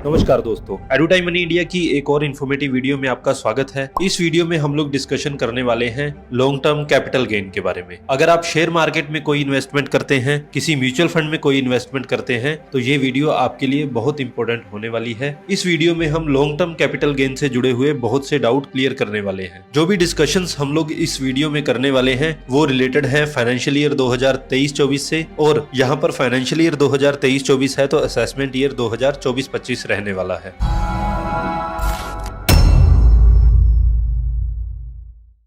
नमस्कार दोस्तों, advertise money India की एक और इन्फॉर्मेटिव वीडियो में आपका स्वागत है। इस वीडियो में हम लोग डिस्कशन करने वाले हैं लॉन्ग टर्म कैपिटल गेन के बारे में। अगर आप शेयर मार्केट में कोई इन्वेस्टमेंट करते हैं, किसी म्यूचुअल फंड में कोई इन्वेस्टमेंट करते हैं, तो ये वीडियो आपके लिए बहुत इंपॉर्टेंट होने वाली है। इस वीडियो में हम लॉन्ग टर्म कैपिटल गेन से जुड़े हुए बहुत से डाउट क्लियर करने वाले हैं। जो भी डिस्कशन हम लोग इस वीडियो में करने वाले हैं वो रिलेटेड है फाइनेंशियल ईयर 2023-24 से, और यहाँ पर फाइनेंशियल ईयर 2023-24 है तो असेसमेंट ईयर 2024-25 रहने वाला है।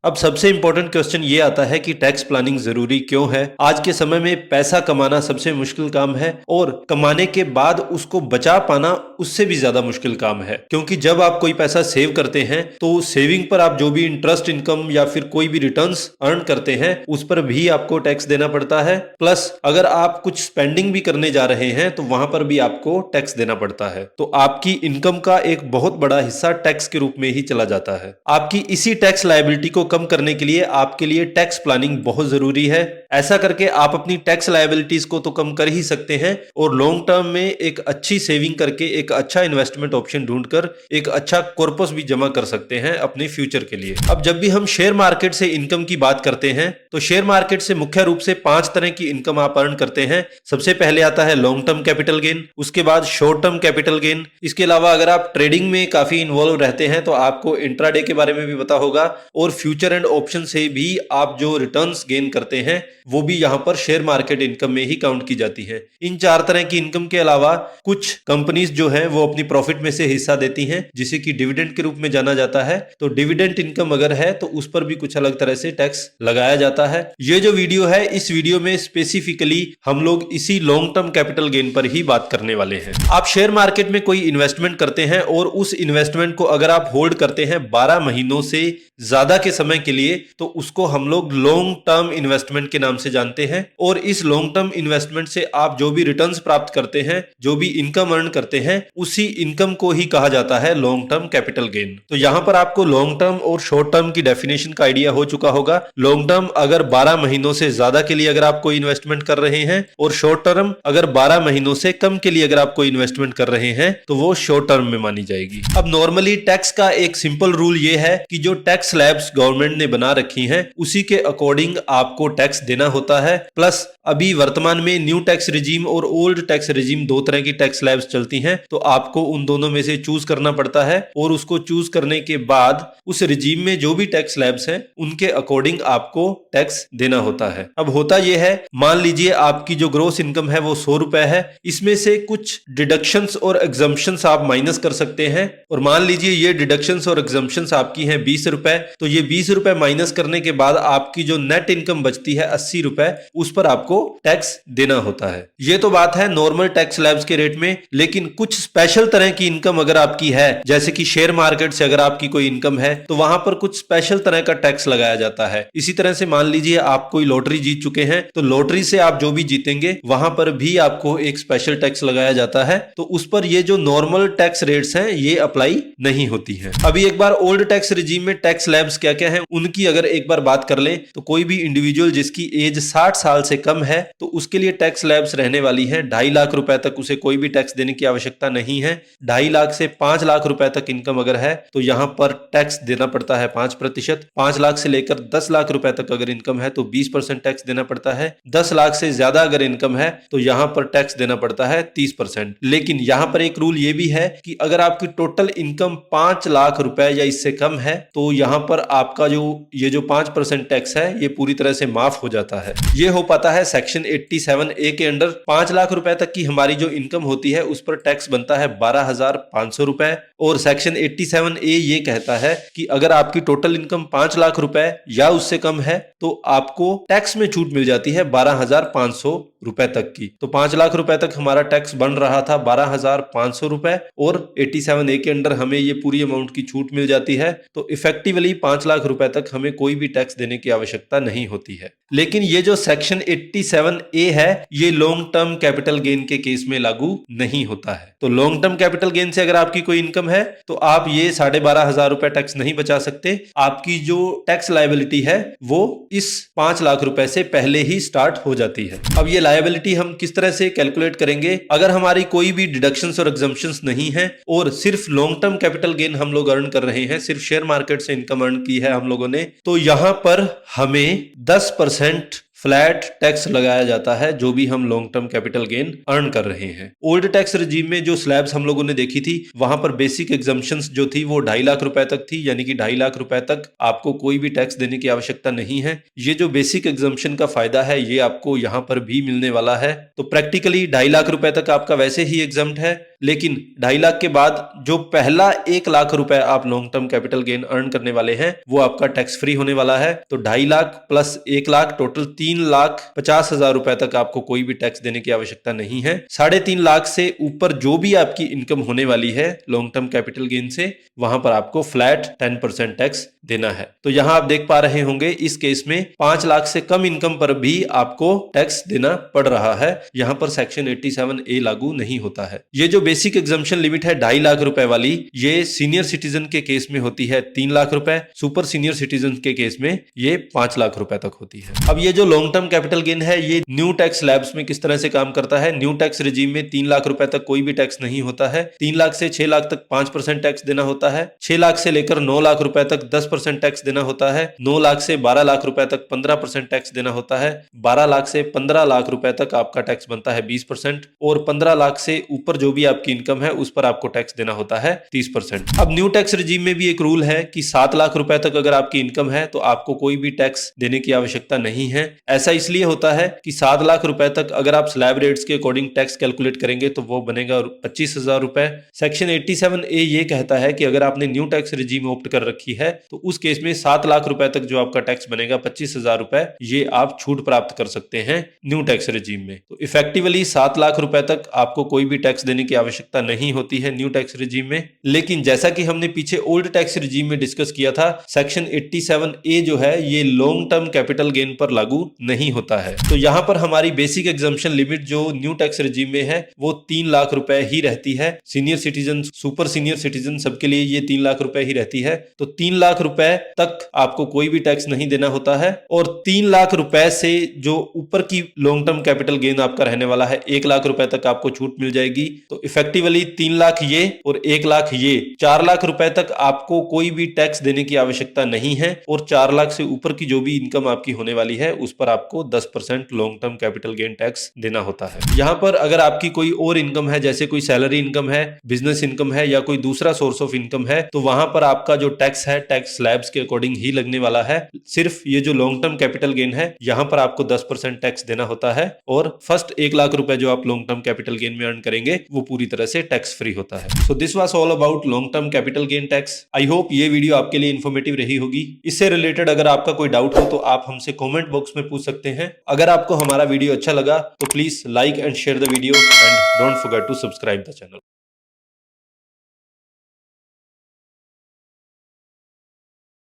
अब सबसे इंपॉर्टेंट क्वेश्चन ये आता है कि टैक्स प्लानिंग जरूरी क्यों है। आज के समय में पैसा कमाना सबसे मुश्किल काम है और कमाने के बाद उसको बचा पाना उससे भी ज्यादा मुश्किल काम है, क्योंकि जब आप कोई पैसा सेव करते हैं तो सेविंग पर आप जो भी इंटरेस्ट इनकम या फिर कोई भी रिटर्न्स अर्न करते हैं उस पर भी आपको टैक्स देना पड़ता है। प्लस अगर आप कुछ स्पेंडिंग भी करने जा रहे हैं तो वहां पर भी आपको टैक्स देना पड़ता है। तो आपकी इनकम का एक बहुत बड़ा हिस्सा टैक्स के रूप में ही चला जाता है। आपकी इसी टैक्स लायबिलिटी को कम करने के लिए आपके लिए टैक्स प्लानिंग बहुत जरूरी है। ऐसा करके आप अपनी टैक्स लायबिलिटीज को तो कम कर ही सकते हैं और लॉन्ग टर्म में एक अच्छी सेविंग करके एक अच्छा इन्वेस्टमेंट ऑप्शन ढूंढकर एक अच्छा कॉर्पस भी जमा कर सकते हैं अपने फ्यूचर के लिए। अब जब भी हम शेयर मार्केट से इनकम की बात करते हैं तो शेयर मार्केट से मुख्य रूप से 5 तरह की इनकम आप अर्न करते हैं। सबसे पहले आता है लॉन्ग टर्म कैपिटल गेन, उसके बाद शॉर्ट टर्म कैपिटल गेन। इसके अलावा अगर आप ट्रेडिंग में काफी इन्वॉल्व रहते हैं तो आपको इंट्राडे के बारे में भी पता होगा, और फ्यूचर एंड ऑप्शन से भी आप जो रिटर्न्स गेन करते हैं वो भी यहां पर शेयर मार्केट इनकम में ही काउंट की जाती है। इन 4 तरह की इनकम के अलावा कुछ कंपनीज जो है वो अपनी प्रॉफिट में से हिस्सा देती हैं जिसे कि डिविडेंड के रूप में जाना जाता है। तो डिविडेंड इनकम अगर है तो उस पर भी कुछ अलग तरह से टैक्स लगाया जाता है। ये जो वीडियो है इस वीडियो में स्पेसिफिकली हम लोग इसी लॉन्ग टर्म कैपिटल गेन पर ही बात करने वाले हैं। आप शेयर मार्केट में कोई इन्वेस्टमेंट करते हैं और उस इन्वेस्टमेंट को अगर आप होल्ड करते हैं 12 महीनों से ज्यादा के समय के लिए तो उसको हम लोग लॉन्ग टर्म इन्वेस्टमेंट के नाम से जानते हैं। और इस लॉन्ग टर्म इन्वेस्टमेंट से आप जो भी रिटर्न्स प्राप्त करते हैं, जो भी इनकम अर्न करते हैं, उसी इनकम को ही कहा जाता है लॉन्ग टर्म कैपिटल गेन। तो यहां पर आपको लॉन्ग टर्म और शॉर्ट टर्म की डेफिनेशन का आइडिया हो चुका होगा। लॉन्ग टर्म अगर 12 महीनों से ज्यादा के लिए अगर आप कोई इन्वेस्टमेंट कर रहे हैं, और शॉर्ट टर्म अगर 12 महीनों से कम के लिए अगर आप कोई इन्वेस्टमेंट कर रहे हैं तो वो शॉर्ट टर्म में मानी जाएगी। अब नॉर्मली टैक्स का एक सिंपल रूल ये है कि जो टैक्स स्लैब्स गवर्नमेंट ने बना रखी हैं उसी के अकॉर्डिंग आपको टैक्स देना होता है। प्लस अभी वर्तमान में न्यू टैक्स रिजीम और ओल्ड टैक्स रिजीम 2 तरह की टैक्स स्लैब्स चलती हैं, तो आपको उन दोनों में से चूज करना पड़ता है और उसको चूज करने के बाद उस रिजीम में जो भी टैक्स स्लैब्स हैं उनके अकॉर्डिंग आपको टैक्स देना होता है। अब होता यह है, मान लीजिए आपकी जो ग्रोस इनकम है वो 100 रुपए है, इसमें से कुछ डिडक्शंस और एग्जम्पशंस आप माइनस कर सकते हैं, और मान लीजिए ये डिडक्शंस और एग्जम्पशंस आपकी हैं 20 रुपए, तो ये 20 रुपए माइनस करने के बाद आपकी जो नेट इनकम बचती है 80 रुपए, उस पर आपको टैक्स देना होता है। ये तो बात है नॉर्मल टैक्स स्लैब्स के रेट में, लेकिन कुछ स्पेशल तरह की इनकम अगर आपकी है, जैसे कि शेयर मार्केट से अगर आपकी कोई इनकम है तो वहां पर कुछ स्पेशल तरह का टैक्स लगाया जाता है। इसी तरह से मान लीजिए आप कोई लॉटरी जीत चुके हैं, तो लॉटरी से आप जो भी जीतेंगे वहां पर भी आपको एक स्पेशल टैक्स लगाया जाता है, तो उस पर ये जो नॉर्मल टैक्स रेट्स हैं ये अप्लाई नहीं होती है। अभी एक बार ओल्ड टैक्स रिजीम में टैक्स स्लैब्स क्या क्या है उनकी अगर एक बार बात कर ले तो कोई भी इंडिविजुअल जिसकी एज 60 साल से कम है तो उसके लिए टैक्स स्लैब्स रहने वाली है 2.5 लाख रुपए तक उसे कोई भी टैक्स देने की आवश्यकता नहीं है। 2.5 लाख से 5 लाख रुपए तक इनकम अगर है तो यहां पर टैक्स देना पड़ता है 5%। 5 लाख से लेकर 10 लाख रुपए तक अगर इनकम है तो 20% टैक्स देना पड़ता है। 10 लाख से ज्यादा अगर इनकम है तो यहां पर टैक्स देना पड़ता है 30%। लेकिन यहां पर एक रूल ये भी है कि अगर आपकी टोटल इनकम 5 लाख रुपए या इससे कम है तो यहां पर आपका ये जो 5% टैक्स है ये पूरी तरह से माफ हो जाता है। ये हो पाता है सेक्शन 87A के अंडर। 5 लाख रुपए तक की हमारी जो इनकम होती है उस पर टैक्स बनता है 12,500 रुपए, और सेक्शन 87A ये कहता है कि अगर आपकी टोटल इनकम 5 लाख रुपए या उससे कम है तो आपको टैक्स में छूट मिल जाती है 12,500 रुपए तक की। तो 5 लाख रुपए तक हमारा टैक्स बन रहा था 12,500 रुपए, और 87A के अंडर हमें ये पूरी अमाउंट की छूट मिल जाती है। तो इफेक्टिवली 5 लाख रुपए तक हमें कोई भी टैक्स देने की आवश्यकता नहीं होती है। लेकिन ये जो सेक्शन 87A है, ये लॉन्ग टर्म कैपिटल गेन के केस में लागू नहीं होता है। तो लॉन्ग टर्म कैपिटल गेन से अगर आपकी कोई इनकम है तो आप ये 12,500 रुपए टैक्स नहीं बचा सकते। आपकी जो टैक्स लायबिलिटी है वो इस 5 लाख रुपए से पहले ही स्टार्ट हो जाती है। अब ये लायबिलिटी हम किस तरह से कैलकुलेट करेंगे? अगर हमारी कोई भी डिडक्शंस और एग्जम्पशंस नहीं है और सिर्फ लॉन्ग टर्म कैपिटल गेन हम लोग अर्न कर रहे हैं, सिर्फ शेयर मार्केट से इनकम अर्न की है हम लोगों ने, तो यहां पर हमें 10% फ्लैट टैक्स लगाया जाता है जो भी हम long term capital gain earn कर रहे हैं। ओल्ड टैक्स रिजीम में जो स्लैब्स हम लोगों ने देखी थी वहां पर बेसिक एग्जम्पशंस जो थी वो 2.5 लाख रुपए तक थी, यानी कि 2.5 लाख रुपए तक आपको कोई भी टैक्स देने की आवश्यकता नहीं है। ये जो बेसिक एग्जम्पशन का फायदा है ये आपको यहां पर भी मिलने वाला है। तो प्रैक्टिकली 2.5 लाख रुपए तक आपका वैसे ही एग्जम्प्ट है, लेकिन 2.5 लाख के बाद जो पहला 1 लाख रुपए आप long term capital gain earn करने वाले हैं वो आपका टैक्स फ्री होने वाला है। तो 2.5 लाख प्लस 1 लाख टोटल 3,50,000 रुपए तक आपको कोई भी टैक्स देने की आवश्यकता नहीं है। 3.5 लाख से ऊपर जो भी आपकी इनकम होने वाली है लॉन्ग टर्म कैपिटल गेन से, वहां पर आपको फ्लैट 10% टैक्स देना है। तो यहां आप देख पा रहे होंगे इस केस में 5 लाख से कम इनकम पर भी आपको टैक्स देना पड़ रहा है। यहां पर सेक्शन 87A लागू नहीं होता है। ये जो बेसिक एग्जम्पशन लिमिट है 2.5 लाख रुपए वाली, ये सीनियर सिटीजन के केस में होती है 3 लाख रुपए, सुपर सीनियर सिटीजन के केस में ये 5 लाख रुपए तक होती है। अब ये जो लॉन्ग टर्म कैपिटल गेन है ये न्यू टैक्स स्लैब्स में किस तरह से काम करता है? न्यू टैक्स रिजीम में 3 लाख रुपए तक कोई भी टैक्स नहीं होता है। 3 लाख से 6 लाख तक 5% टैक्स देना होता है। 6 लाख से लेकर 9 लाख रुपए तक 10% टैक्स देना होता है। 9 लाख से 12 लाख रुपए तक 15% टैक्स देना होता है। 12 लाख से 15 लाख रुपए तक आपका टैक्स बनता है 20%, और 15 लाख से ऊपर जो भी आपकी इनकम है उस पर आपको टैक्स देना होता है 30%। अब न्यू टैक्स रिजीम में भी एक रूल है कि 7 लाख रुपए तक अगर आपकी इनकम है तो आपको कोई भी टैक्स देने की आवश्यकता नहीं है। ऐसा इसलिए होता है कि 7 लाख रुपए तक अगर आप स्लैब रेट्स के अकॉर्डिंग टैक्स कैलकुलेट करेंगे तो वो बनेगा 25,000 रुपए। सेक्शन 87A ये कहता है कि अगर आपने न्यू टैक्स रिजीम ऑप्ट कर रखी है तो उस केस में 7 लाख रुपए तक जो आपका टैक्स बनेगा 25,000 रुपए, ये आप छूट प्राप्त कर सकते हैं न्यू टैक्स रिजीम में। तो इफेक्टिवली 7 लाख रुपए तक आपको कोई भी टैक्स देने की आवश्यकता नहीं होती है न्यू टैक्स रिजीम में। लेकिन जैसा कि हमने पीछे ओल्ड टैक्स रिजीम में डिस्कस किया था, सेक्शन 87A जो है ये लॉन्ग टर्म कैपिटल गेन पर लागू नहीं होता है। तो यहां पर हमारी बेसिक एग्जम्पशन लिमिट जो न्यू टैक्स रिजीम में है वो 3 लाख रुपए ही रहती है। Senior citizen, super senior citizen सबके लिए ये 3 लाख रुपए ही रहती है। तो 3 लाख रुपए तक आपको कोई भी टैक्स नहीं देना होता है, और 3 लाख रुपए से जो ऊपर की लॉन्ग टर्म कैपिटल गेन आपका रहने वाला है 1 लाख रुपए तक आपको छूट मिल जाएगी। तो इफेक्टिवली 3 लाख ये और 1 लाख ये, 4 लाख रुपए तक आपको कोई भी टैक्स देने की आवश्यकता नहीं है, और 4 लाख से ऊपर की जो भी इनकम आपकी होने वाली है उस पर आपको 10% long term capital gain tax देना होता है। यहां पर अगर आपकी कोई और इनकम है, जैसे कोई सैलरी इनकम है, बिजनेस इनकम है या कोई दूसरा सोर्स ऑफ इनकम है, तो वहां पर आपका जो टैक्स है टैक्स स्लैब्स के अकॉर्डिंग ही लगने वाला है। सिर्फ ये जो लॉन्ग टर्म कैपिटल गेन है यहां पर आपको 10% टैक्स देना होता है, और फर्स्ट 1 लाख रुपए जो आप लॉन्ग टर्म कैपिटल गेन में अर्न करेंगे वो पूरी तरह से टैक्स फ्री होता है। So this was all about long term capital gain tax. I hope ये वीडियो आपके लिए इन्फॉर्मेटिव रही होगी। इससे रिलेटेड अगर आपका कोई डाउट हो तो आप हमसे कमेंट बॉक्स में पूछ सकते हैं। अगर आपको हमारा वीडियो अच्छा लगा तो please like and share the video and don't forget to subscribe the channel.